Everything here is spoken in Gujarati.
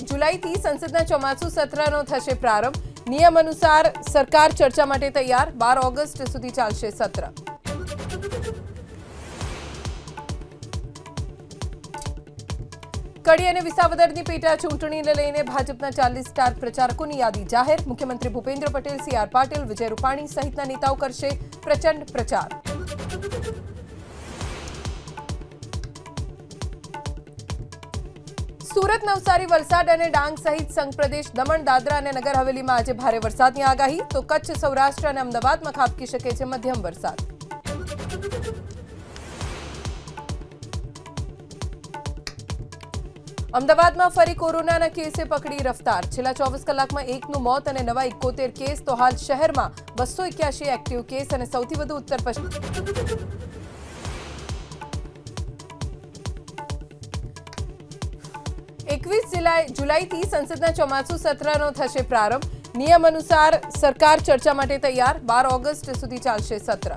जुलाईથી સંસદના ચોમાસુ સત્રનો થશે પ્રારંભ। નિયમ અનુસાર સરકાર ચર્ચા માટે તૈયાર। 12 ઓગસ્ટ સુધી ચાલશે સત્ર। કડી અને વિસાવદરની પેટા ચૂંટણીને લઈને ભાજપના 40 સ્ટાર પ્રચારકોની યાદી જાહેર। મુખ્યમંત્રી ભૂપેન્દ્ર પટેલ, સી.આર. પાટીલ, વિજય રૂપાણી સહિતના નેતાઓ કરશે પ્રચંડ પ્રચાર। सूरत, नवसारी, वलसाड और डांग सहित संघ प्रदेश दमण, दादरा और नगर हवेली में आज भारे वरसादनी आगाही। तो कच्छ, सौराष्ट्र और अमदावाद में खाबकी शके छे मध्यम वरसाद। अमदावाद में फरी कोरोना केसे पकड़ी रफ्तार। छेल्ला 24 कलाक में एकનું મોત અને નવા 71 કેસ। तो हाल शहर में 281 एक्टिव केस और सौथी વધુ उत्तर पश्चिम 21 जुलाईથી સંસદના ચોમાસુ સત્રનો થશે પ્રારંભ। નિયમ અનુસાર સરકાર ચર્ચા માટે તૈયાર। 12 ઓગસ્ટ સુધી ચાલશે સત્ર।